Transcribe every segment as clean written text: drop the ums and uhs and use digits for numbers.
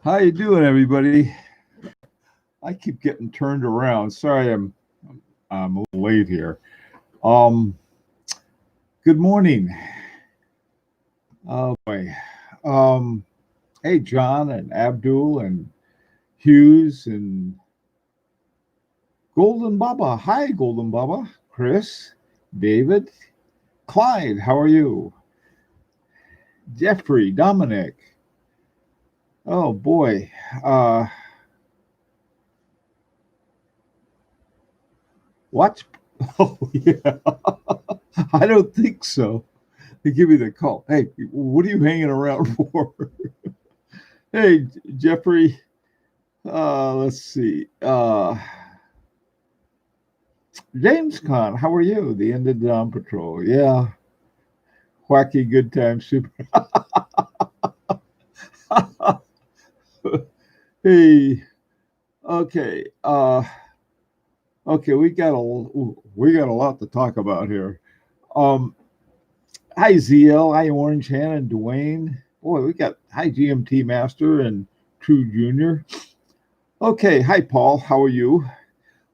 How you doing, everybody? I keep getting turned around. Sorry, I'm a little late here. Um, Good morning. Oh boy. Um, hey, John and Abdul and Hughes and Golden Baba. Hi, Golden Baba. Chris, David, Clyde. How are you? Jeffrey, Dominic. Oh boy. Uh, what? Oh yeah. I don't think so. They give me the call. Hey, what are you hanging around for? Hey, Jeffrey. Let's see. James Con, how are you? The end of Dawn Patrol. Yeah. Wacky good time super. Hey. Okay. Okay. We got a lot to talk about here. Um. Hi ZL. Hi Orange Hannah and Dwayne. Boy, we got hi GMT Master and True Junior. Okay. Hi Paul. How are you?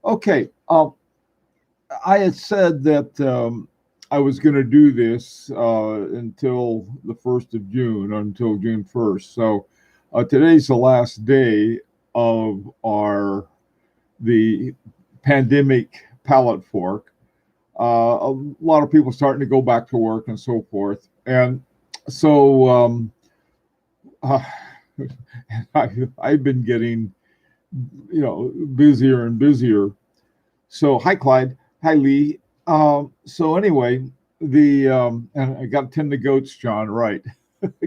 Okay. I had said that I was going to do this until the 1st of June, until June 1st. So today's the last day of the pandemic pallet fork. A lot of people starting to go back to work and so forth. And so uh, I've been getting, busier and busier. So hi, Clyde. Hi, Lee. So anyway, the and I got to tend the goats, John. Right,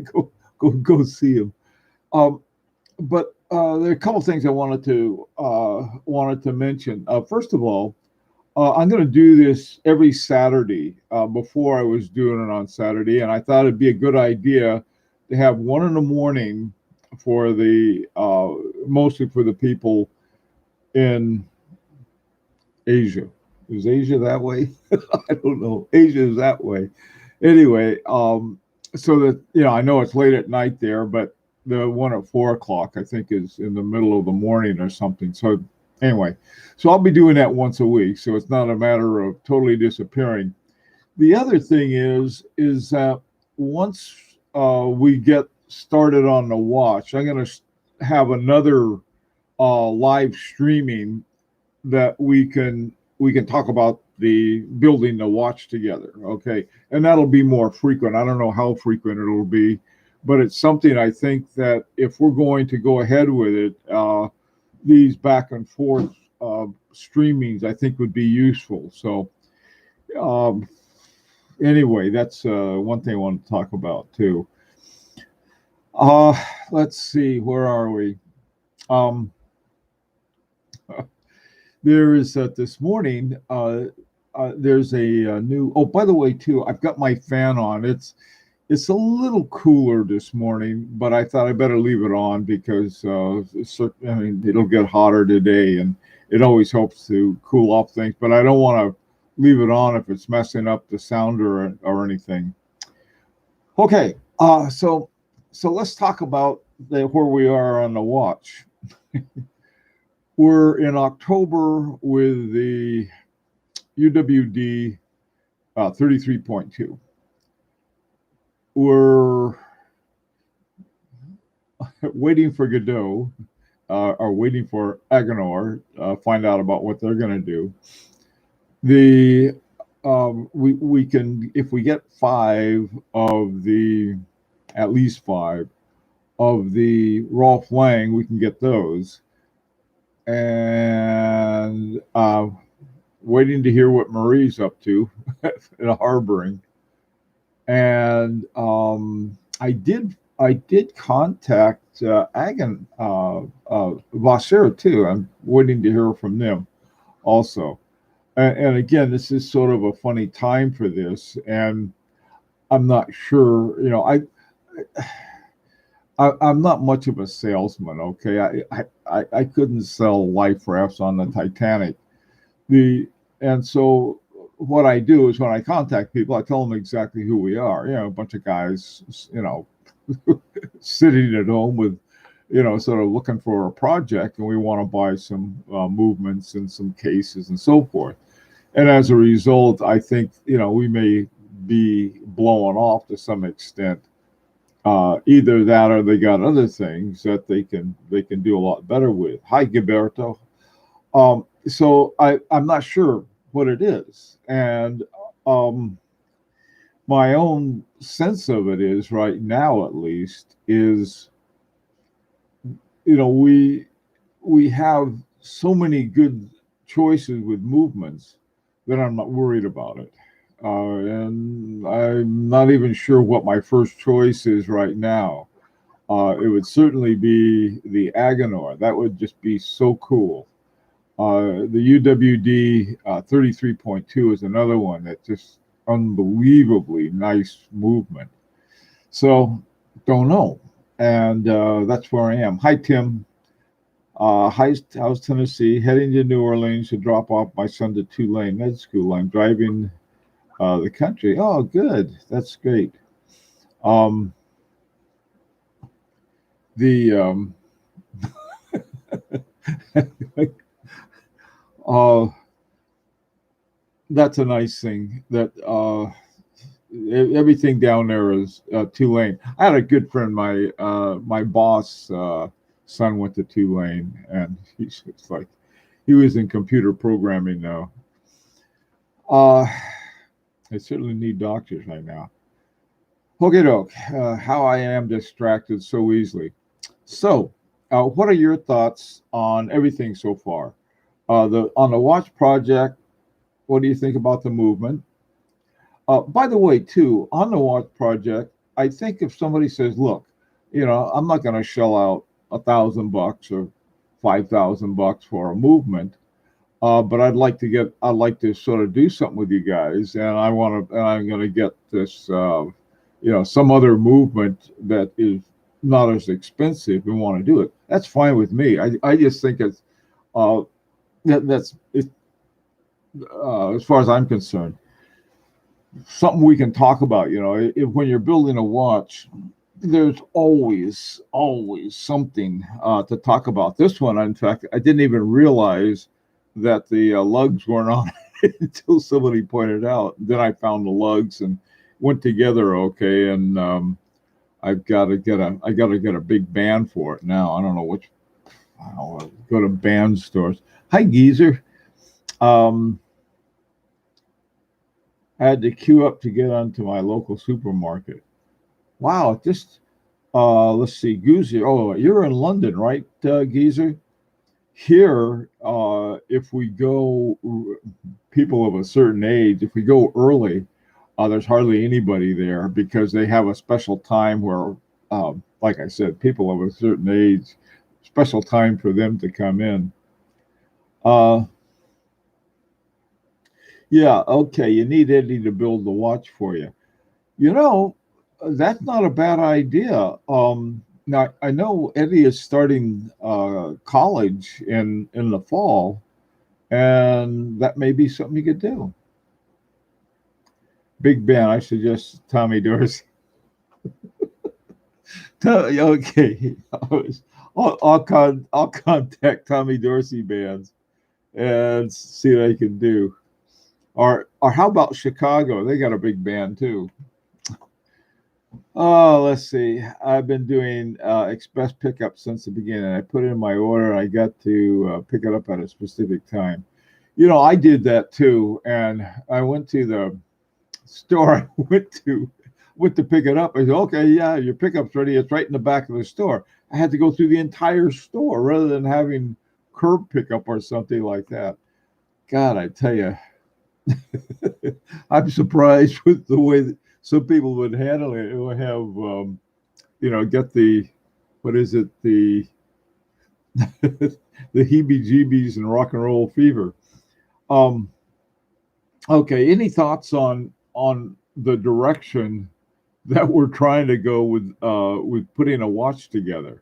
go see him. Um, but there are a couple things I wanted to mention. First of all, I'm going to do this every Saturday. Before I was doing it on Saturday, and I thought it'd be a good idea to have one in the morning for the mostly for the people in Asia. Is Asia that way? I don't know. Asia is that way. Anyway, so that I know it's late at night there, but the one at 4 o'clock I think is in the middle of the morning or something. So anyway, so I'll be doing that once a week. So it's not a matter of totally disappearing. The other thing is that once we get started on the watch, I'm going to have another live streaming that we can talk about the building the watch together. Okay, and that'll be more frequent. I don't know how frequent it'll be, but it's something I think that if we're going to go ahead with it, these back and forth streamings I think would be useful. So um, anyway, that's one thing I want to talk about too. uh let's see, where are we? um there is this morning. There's a new. Oh, by the way, too, I've got my fan on. It's a little cooler this morning, but I thought I better leave it on because I mean it'll get hotter today, and it always helps to cool off things. But I don't want to leave it on if it's messing up the sound or anything. Okay, so let's talk about where we are on the watch. We're in October with the UWD 33.2. We're waiting for Godot, or waiting for Agonor, find out about what they're going to do. The we can, if we get at least five of the Rolf Lang, we can get those. And waiting to hear what Marie's up to in harboring. And I did contact Agan Vasseur too. I'm waiting to hear from them also. And again, this is sort of a funny time for this, and I'm not sure. I'm not much of a salesman. Okay, I couldn't sell life rafts on the Titanic. And so what I do is when I contact people, I tell them exactly who we are. A bunch of guys, sitting at home with sort of looking for a project, and we want to buy some movements and some cases and so forth. And as a result, I think we may be blowing off to some extent. Either that, or they got other things that they can do a lot better with. Hi, Gilberto. So I'm not sure what it is, and um, my own sense of it is right now, at least, is we have so many good choices with movements that I'm not worried about it. And I'm not even sure what my first choice is right now. It would certainly be the Agonor. That would just be so cool. The UWD 33.2 is another one that just unbelievably nice movement. So, don't know. And that's where I am. Hi, Tim. How's Tennessee? Heading to New Orleans to drop off my son to Tulane Med School. I'm driving the country. Oh, good. That's great. Um, the uh, that's a nice thing. That everything down there is Tulane. I had a good friend. My boss son went to Tulane, and he's it's like he was in computer programming now. Uh, I certainly need doctors right now. Okay, doke. How I am distracted so easily. So, what are your thoughts on everything so far? The on the watch project. What do you think about the movement? By the way, too, on the watch project, I think if somebody says, "Look, I'm not going to shell out $1,000 or $5,000 for a movement, but I'd like to sort of do something with you guys, and I'm going to get this, some other movement that is not as expensive and want to do it. That's fine with me. I just think it's uh, that's it, as far as I'm concerned, something we can talk about. When you're building a watch, there's always something to talk about. This one, in fact, I didn't even realize that the lugs weren't on it until somebody pointed out. Then I found the lugs and went together okay. And I got to get a big band for it now. I don't know which. I'll go to band stores. Hi, Geezer. Um, I had to queue up to get onto my local supermarket. Wow, just let's see, Geezer. Oh, you're in London, right, Geezer? Here, if we go, people of a certain age, if we go early, there's hardly anybody there because they have a special time where, like I said, people of a certain age, special time for them to come in. Uh, yeah, okay, you need Eddie to build the watch for you. You know, that's not a bad idea. Now I know Eddie is starting college in the fall, and that may be something you could do. Big Ben, I suggest Tommy Dorsey. Okay, I'll contact Tommy Dorsey bands and see what I can do. Or how about Chicago? They got a big band too. Oh, let's see. I've been doing express pickup since the beginning. I put in my order. I got to pick it up at a specific time. I did that too, and I went to the store. I went to pick it up. I said, "Okay, yeah, your pickup's ready. It's right in the back of the store." I had to go through the entire store rather than having curb pickup or something like that. God, I tell you, I'm surprised with the way that some people would handle it. It would have, get the, what is it, the the heebie-jeebies and rock and roll fever. Um, okay, any thoughts on the direction that we're trying to go with putting a watch together?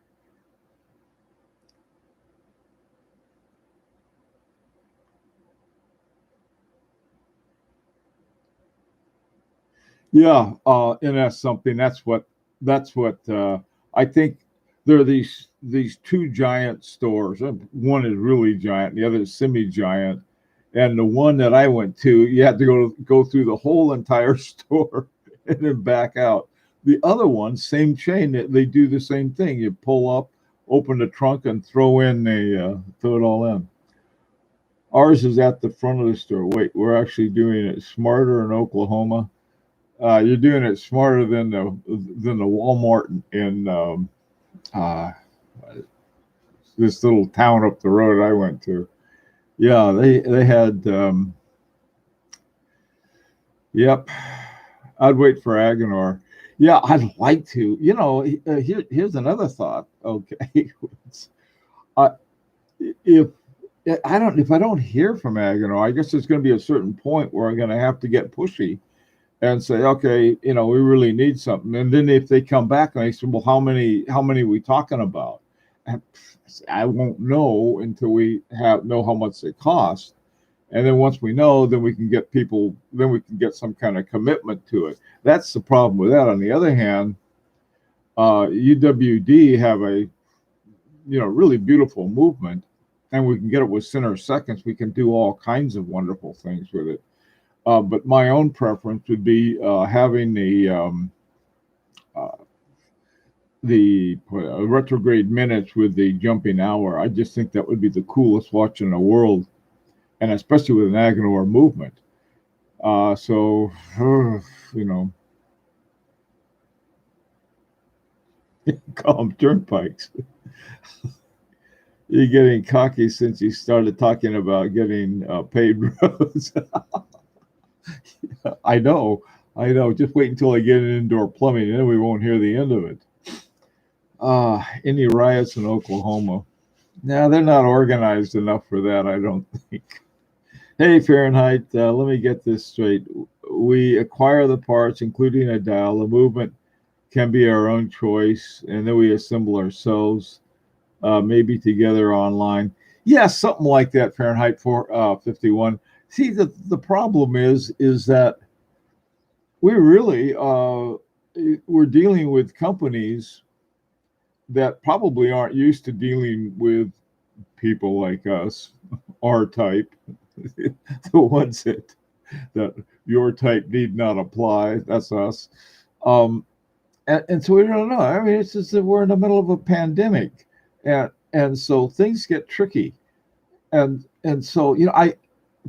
Yeah, and that's something. That's what I think. there are these two giant stores. One is really giant, the other is semi-giant. And the one that I went to, you had to go through the whole entire store and then back out. The other one, same chain, they do the same thing. You pull up, open the trunk, and throw it all in. Ours is at the front of the store. Wait, we're actually doing it smarter in Oklahoma. You're doing it smarter than the Walmart in uh, this little town up the road I went to. Yeah, they had. Yep, I'd wait for Aguilar. Yeah, I'd like to. Here's another thought. Okay, uh, if if I don't hear from Aguilar, I guess there's going to be a certain point where I'm going to have to get pushy and say, okay, we really need something. And then if they come back and they say, well, how many are we talking about? And I won't know until we know how much they cost. And then once we know, then we can get some kind of commitment to it. That's the problem with that. On the other hand, UWD have a, really beautiful movement, and we can get it with center seconds. We can do all kinds of wonderful things with it. But my own preference would be having the retrograde minutes with the jumping hour. I just think that would be the coolest watch in the world, and especially with an Aguilar movement. So, call them turnpikes. You're getting cocky since you started talking about getting paid roads. I know. Just wait until I get indoor plumbing, and then we won't hear the end of it. Any riots in Oklahoma? Now, they're not organized enough for that, I don't think. Hey, Fahrenheit, let me get this straight. We acquire the parts, including a dial. The movement can be our own choice, and then we assemble ourselves, maybe together online. Yeah, something like that, Fahrenheit 451. See, the problem is that we really we're dealing with companies that probably aren't used to dealing with people like us, our type, the ones that your type need not apply. That's us. And so we don't know. I mean, it's just that we're in the middle of a pandemic, and so things get tricky, and so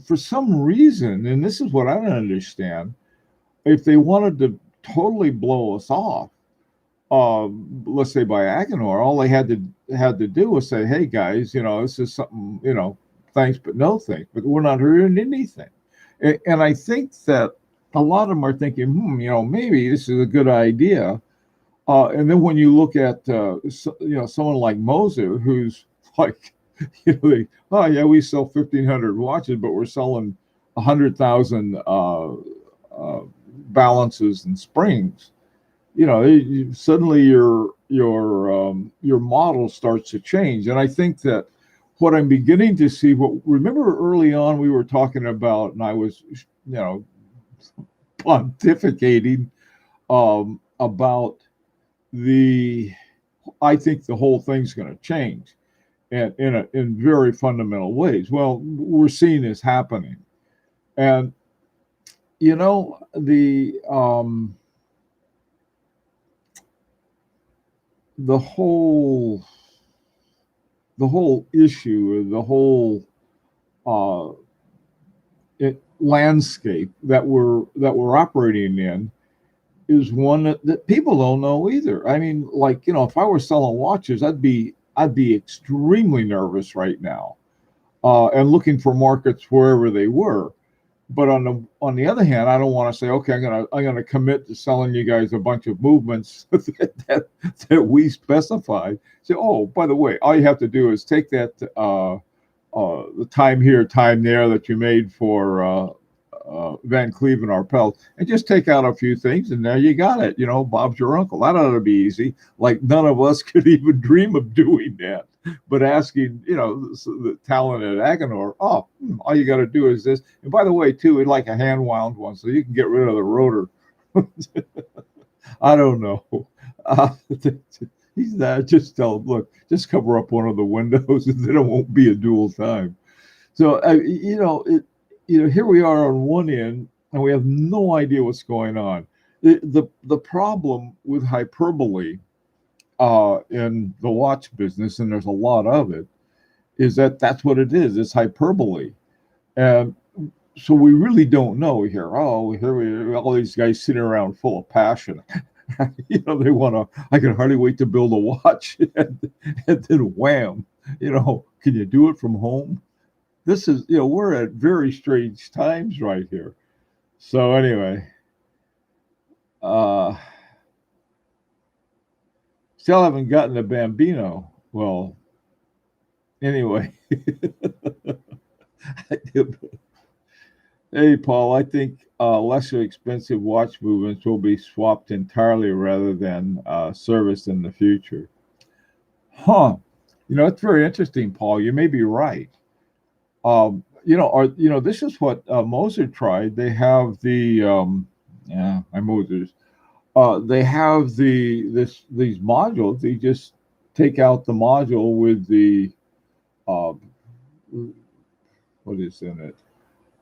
for some reason, and this is what I don't understand, if they wanted to totally blow us off, let's say by Aguilar, all they had to do was say, hey guys, this is something, thanks but no thanks, but we're not hearing anything. And I think that a lot of them are thinking, maybe this is a good idea. And then when you look at someone like Moser, who's like, oh yeah, we sell 1,500 watches, but we're selling 100,000 balances and springs. Suddenly your model starts to change. And I think that what I'm beginning to see, remember early on we were talking about, and I was, pontificating about I think the whole thing's going to change, and in very fundamental ways. Well, we're seeing this happening, and the whole issue, the whole landscape that we're operating in is one that people don't know either. I mean, if I were selling watches, I'd be extremely nervous right now, and looking for markets wherever they were. But on the other hand, I don't want to say, okay, I'm gonna commit to selling you guys a bunch of movements that we specified. Say, oh, by the way, all you have to do is take that the time here, time there that you made for Van Cleef and Arpels, and just take out a few things, and there you got it. Bob's your uncle. That ought to be easy. Like none of us could even dream of doing that. But asking, the talented Aguilar, all you got to do is this. And by the way, too, we'd like a hand wound one, so you can get rid of the rotor. I don't know. He's that. Just tell him, look, just cover up one of the windows, and then it won't be a dual time. So here we are on one end, and we have no idea what's going on. The problem with hyperbole in the watch business, and there's a lot of it, is that that's what it is. It's hyperbole, and so we really don't know here. Oh, here we all these guys sitting around full of passion. They want to. I can hardly wait to build a watch, and then wham. Can you do it from home? This is, we're at very strange times right here. So anyway, uh, still haven't gotten a Bambino. Well, anyway. Hey, Paul, I think lesser expensive watch movements will be swapped entirely rather than serviced in the future. Huh. It's very interesting, Paul. You may be right. This is what Moser tried. They have my Mosers. They have these modules. They just take out the module with the uh, what is in it.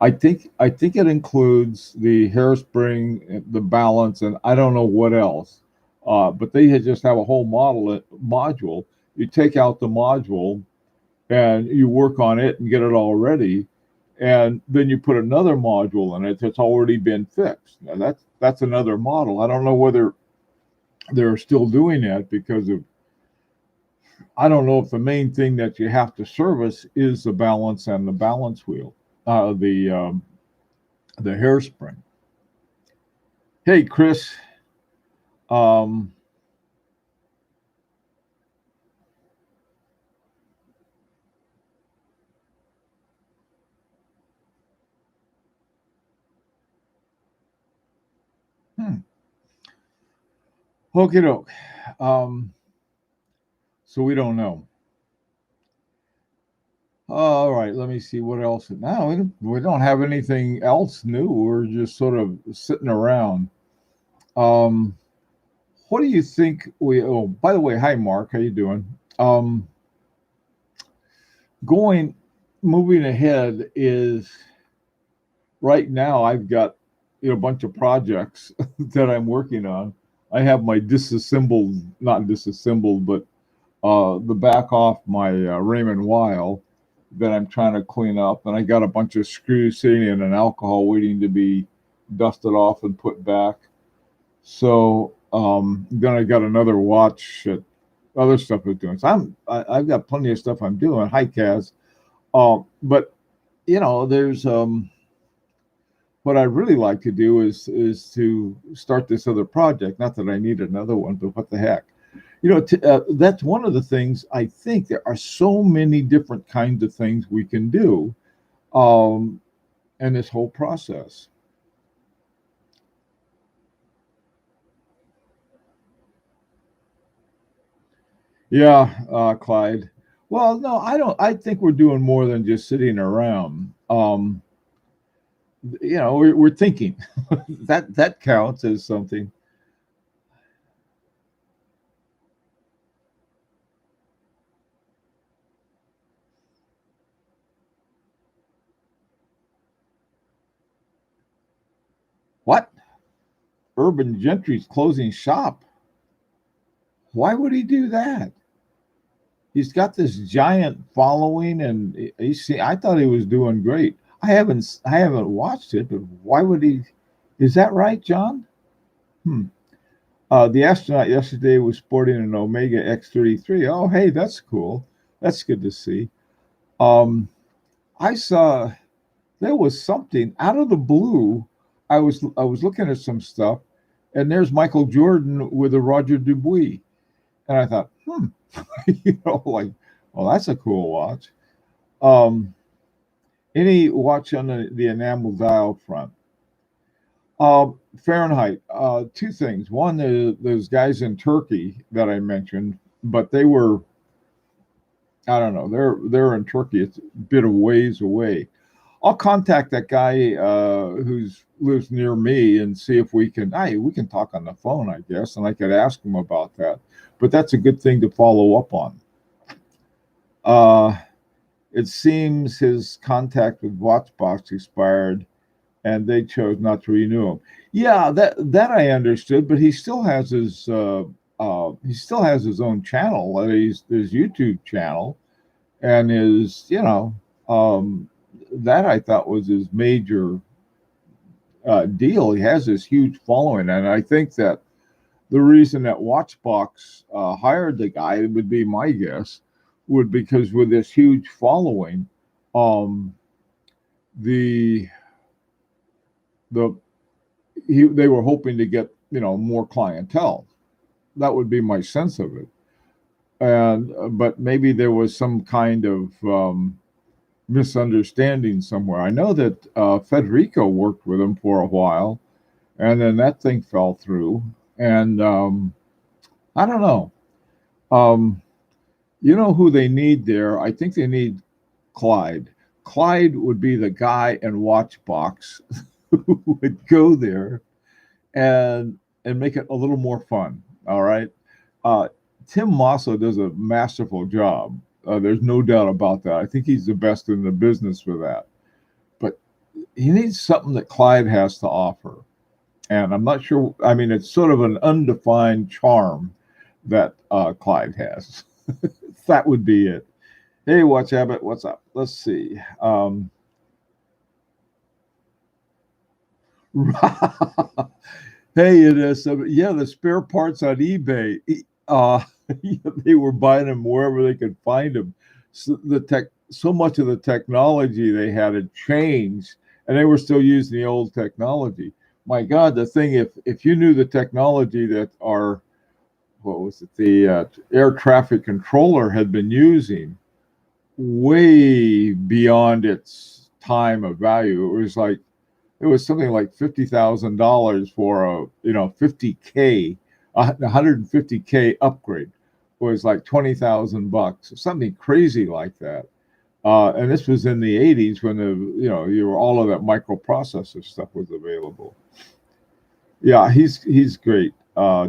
I think it includes the hairspring, the balance, and I don't know what else. But they just have a whole module. You take out the module and you work on it and get it all ready, and then you put another module in it that's already been fixed. Now that's another model. I don't know whether they're still doing that because of, I don't know if the main thing that you have to service is the balance and the balance wheel, the hairspring. Hey, Chris. Um, Okie doke. So we don't know. All right, let me see what else. Now we don't have anything else new. We're just sort of sitting around. Um, what do you think Oh, by the way, hi Mark, how you doing? Um, going Moving ahead is right now I've got a bunch of projects that I'm working on. I have my not disassembled, but the back off my Raymond Weil that I'm trying to clean up, and I got a bunch of screws sitting in an alcohol waiting to be dusted off and put back. So then I got another watch that other stuff I'm doing. So I've got plenty of stuff I'm doing. Hi, Kaz. But there's what I'd really like to do is to start this other project. Not that I need another one, but what the heck. That's one of the things. I think there are so many different kinds of things we can do in this whole process. Yeah, Clyde. Well, no, I don't. I think we're doing more than just sitting around. We're thinking. That counts as something. What? Urban Gentry's closing shop. Why would he do that? He's got this giant following, and I thought he was doing great. I haven't watched it, but why would he? Is that right, John? Hmm. The astronaut yesterday was sporting an Omega X33. Oh, hey, that's cool. That's good to see. Um, I saw there was something out of the blue. I was looking at some stuff, and there's Michael Jordan with a Roger Dubuis, and I thought, like, well, that's a cool watch. Um, any watch on the enamel dial front? Fahrenheit. Two things. One, those guys in Turkey that I mentioned, but they were, I don't know, they're in Turkey. It's a bit of ways away. I'll contact that guy who's lives near me and see if we can. We can talk on the phone, I guess, and I could ask him about that. But that's a good thing to follow up on. Uh, it seems his contact with Watchbox expired, and they chose not to renew him. Yeah, that I understood, but he still has his own channel, his YouTube channel, and that I thought was his major deal. He has this huge following, and I think that the reason that Watchbox hired the guy, it would be my guess, would because with this huge following, um, the the they were hoping to get more clientele. That would be my sense of it. And but maybe there was some kind of misunderstanding somewhere. I know that Federico worked with him for a while, and then that thing fell through. And I don't know. Um, you know who they need there? I think they need Clyde. Clyde would be the guy in Watchbox who would go there and make it a little more fun. All right. Uh, Tim Mosso does a masterful job. There's no doubt about that. I think he's the best in the business for that. But he needs something that Clyde has to offer. And I'm not sure. I mean, it's sort of an undefined charm that Clyde has. That would be it. Hey, Watch Abbott, what's up? Let's see. Hey, it is. Yeah, the spare parts on eBay. Uh, they were buying them wherever they could find them. So much of the technology they had changed, and they were still using the old technology. My God, the thing if you knew the technology that our what was it the air traffic controller had been using, way beyond its time of value. It was something like $50,000 for a 50K, 150K upgrade was like 20,000 bucks, something crazy like that. And this was in the 80s when all of that microprocessor stuff was available. Yeah, he's great,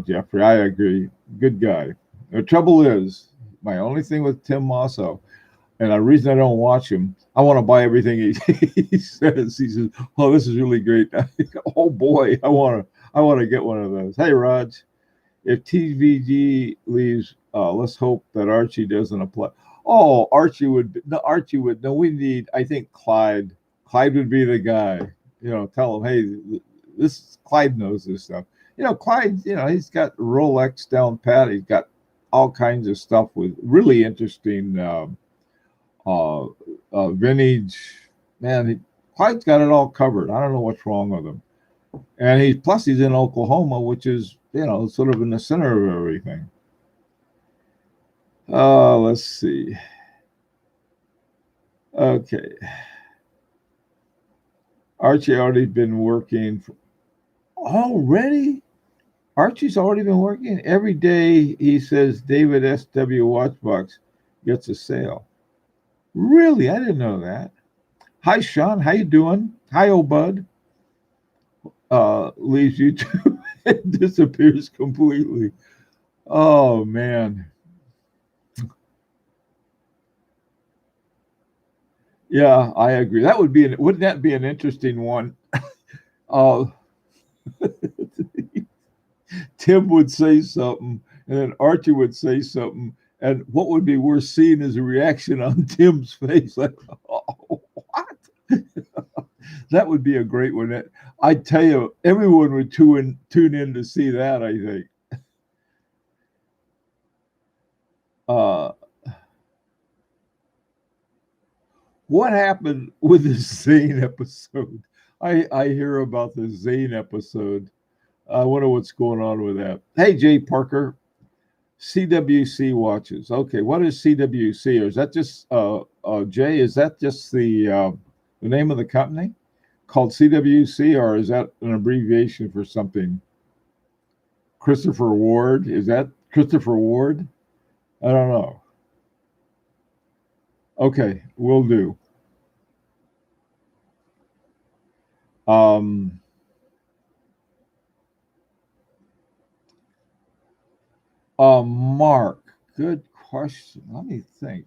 Jeffrey. I agree. Good guy. The trouble is, my only thing with Tim Mosso, and the reason I don't watch him, I want to buy everything he says. He says, "Oh, this is really great." Oh boy, I want to get one of those. Hey, Raj, if TVG leaves, let's hope that Archie doesn't apply. Oh, Archie would. No, Archie would. No, we need. I think Clyde. Clyde would be the guy. Tell him, hey, this Clyde knows this stuff. Clyde. He's got Rolex down pat. He's got all kinds of stuff with really interesting. Vintage, man. Clyde's got it all covered. I don't know what's wrong with him. And he's in Oklahoma, which is sort of in the center of everything. Let's see. Okay. Archie already been working already. Archie's already been working every day. He says David S.W. Watchbox gets a sale. Really? I didn't know that. Hi, Sean. How you doing? Hi, old bud. Leaves YouTube and disappears completely. Oh, man. Yeah, I agree. Wouldn't that be an interesting one? Uh, Tim would say something, and then Archie would say something, and what would be worth seeing is a reaction on Tim's face, like, "Oh, what?" That would be a great one. I tell you, everyone would tune in to see that. I think. Uh, what happened with the Zane episode? I hear about the Zane episode. I wonder what's going on with that. Hey, Jay Parker, CWC watches. Okay, what is CWC? Or is that just Jay? Is that just the name of the company called CWC, or is that an abbreviation for something? Christopher Ward? Is that Christopher Ward? I don't know. Okay, will do. Um, Mark, good question. Let me think.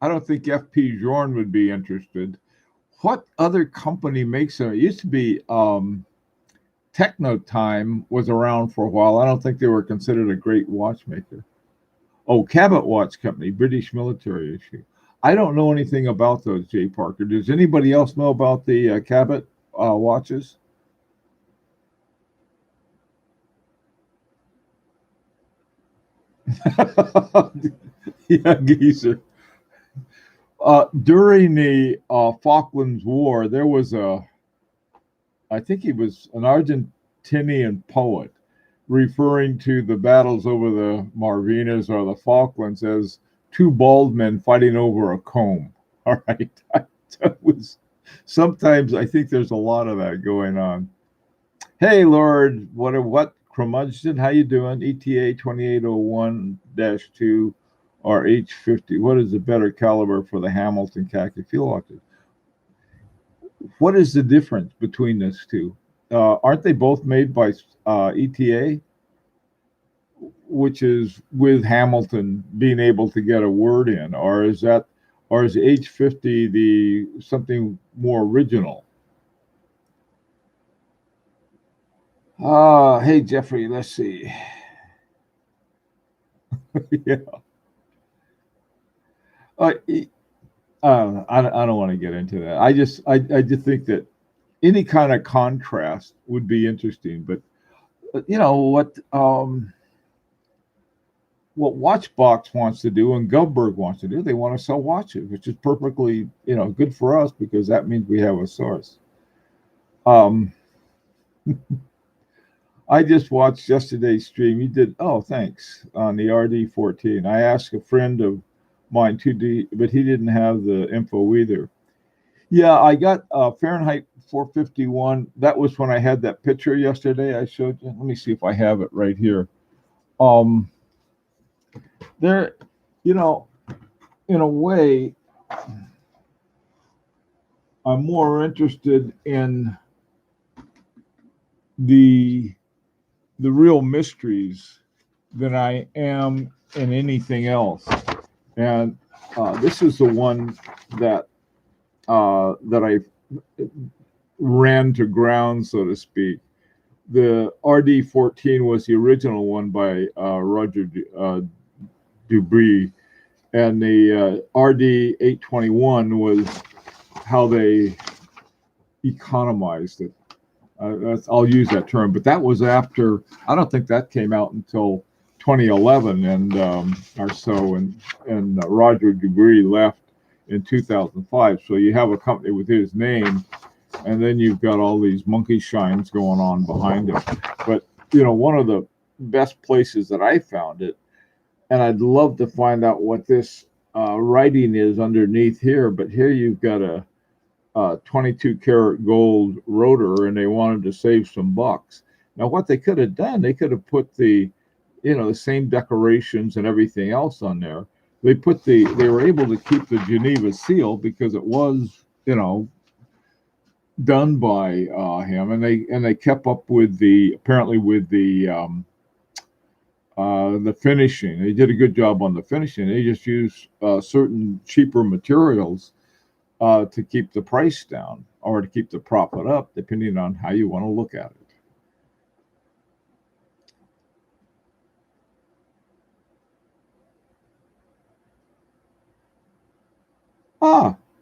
I don't think FP Jorn would be interested. What other company makes them? It used to be Techno Time was around for a while. I don't think they were considered a great watchmaker. Oh, Cabot Watch Company, British military issue. I don't know anything about those, Jay Parker. Does anybody else know about the Cabot watches? Yeah, geezer. During the Falklands War, there was I think he was an Argentinian poet referring to the battles over the Malvinas or the Falklands as two bald men fighting over a comb. All right. That was sometimes I think there's a lot of that going on. Hey, Lord, what curmudgeon? How you doing? ETA 2801-2 or H50. What is the better caliber for the Hamilton khaki field watches? What is the difference between those two? Aren't they both made by ETA, which is with Hamilton being able to get a word in, or is H50 the something more original? Hey Jeffrey, let's see. Yeah. Uh, I don't want to get into that. I just think that any kind of contrast would be interesting. But you know what Watchbox wants to do and Govberg wants to do, they want to sell watches, which is perfectly good for us because that means we have a source. Um, I just watched yesterday's stream. You did, oh, thanks, on the RD14. I asked a friend of mine too, but he didn't have the info either. Yeah, I got Fahrenheit 451. That was when I had that picture yesterday I showed you. Let me see if I have it right here. There, in a way, I'm more interested in the real mysteries than I am in anything else. And this is the one that I ran to ground, so to speak. The RD14 was the original one by Roger Dubree, and the RD821 was how they economized it. I'll use that term, but that was after. I don't think that came out until 2011 and or so, and Roger Dubree left in 2005. So you have a company with his name, and then you've got all these monkey shines going on behind it. But one of the best places that I found it, and I'd love to find out what this writing is underneath here. But here you've got a 22 karat gold rotor, and they wanted to save some bucks. Now, what they could have done, they could have put the same decorations and everything else on there. They were able to keep the Geneva seal because it was, done by him, and they kept up with the finishing. They did a good job on the finishing. They just used certain cheaper materials to keep the price down or to keep the profit up, depending on how you want to look at it.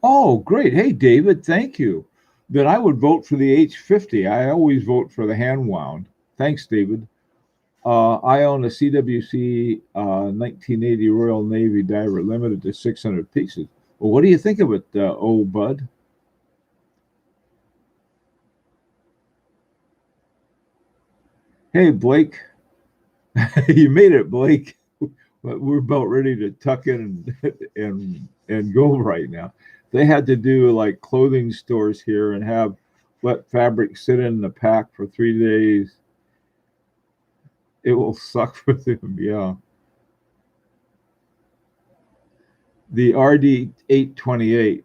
Oh, great. Hey, David, thank you. Then I would vote for the H50. I always vote for the hand wound. Thanks, David. I own a CWC 1980 Royal Navy diver limited to 600 pieces. Well, what do you think of it, old bud? Hey, Blake. You made it, Blake. But we're about ready to tuck in and go right now. They had to do like clothing stores here and have let fabric sit in the pack for 3 days. It will suck for them, yeah. The RD828.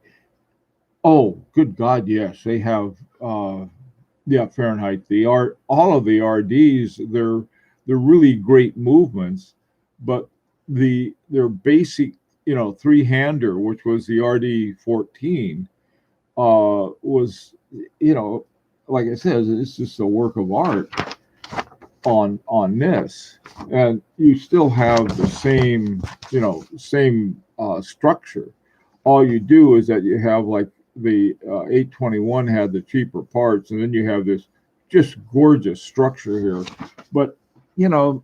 Oh, good God, yes, they have. Yeah, Fahrenheit. The art, all of the RDs, they're really great movements, but their basic, three hander, which was the RD 14, was, you know, like I said, it's just a work of art on this, and you still have the same, structure. All you do is that you have like the 821 had the cheaper parts, and then you have this just gorgeous structure here. But you know,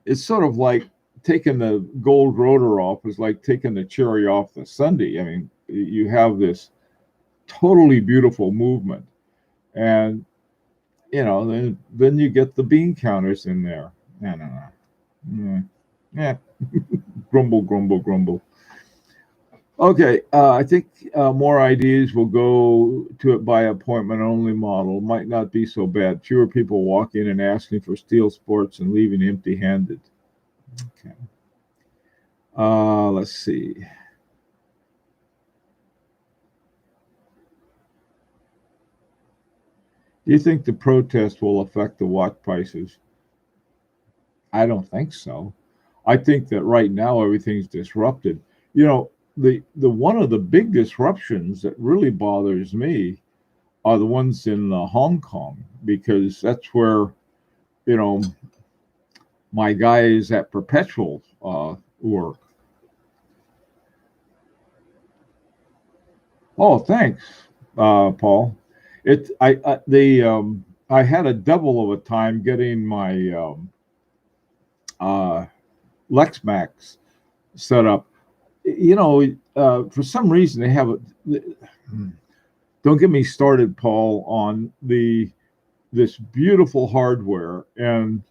it's sort of like taking the gold rotor off is like taking the cherry off the sundae. I mean, you have this totally beautiful movement, and then you get the bean counters in there. I don't know. Yeah. Grumble, grumble, grumble. Okay, I think more ideas will go to it by appointment only model. Might not be so bad. Fewer people walk in and asking for steel sports and leaving empty handed. Okay. Let's see. Do you think the protest will affect the watch prices? I don't think so. I think that right now everything's disrupted. You know, the one of the big disruptions that really bothers me are the ones in Hong Kong, because that's where you know my guys at Perpetual work. Oh, thanks, Paul. I had a double of a time getting my uh, LexMax set up. For some reason they have a. Don't get me started, Paul, on the this beautiful hardware and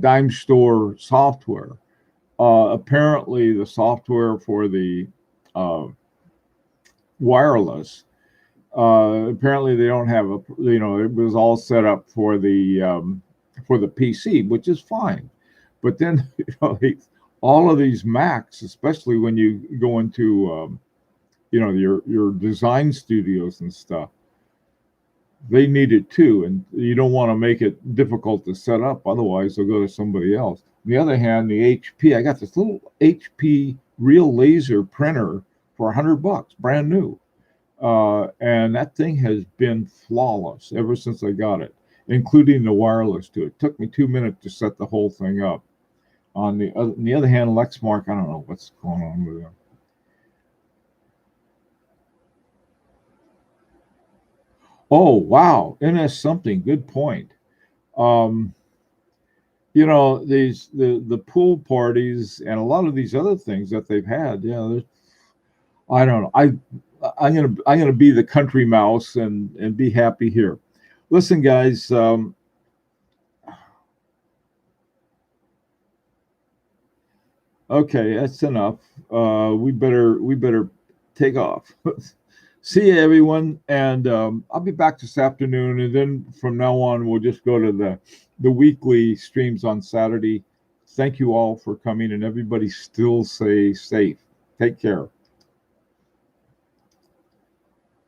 dime store software. Apparently, the software for the uh, wireless. Apparently, they don't have a. It was all set up for the PC, which is fine. But then, all of these Macs, especially when you go into your design studios and stuff, they need it too, and you don't want to make it difficult to set up. Otherwise, they'll go to somebody else. On the other hand, the HP, I got this little HP real laser printer for $100, brand new, and that thing has been flawless ever since I got it, including the wireless to it. It took me 2 minutes to set the whole thing up. On the other hand, Lexmark, I don't know what's going on with them. Oh wow, NS something. Good point. Um, these the pool parties and a lot of these other things that they've had. I don't know. I'm gonna be the country mouse and be happy here. Listen, guys. Okay, that's enough. We better take off. See you, everyone, and I'll be back this afternoon, and then from now on, we'll just go to the weekly streams on Saturday. Thank you all for coming, and everybody still stay safe. Take care.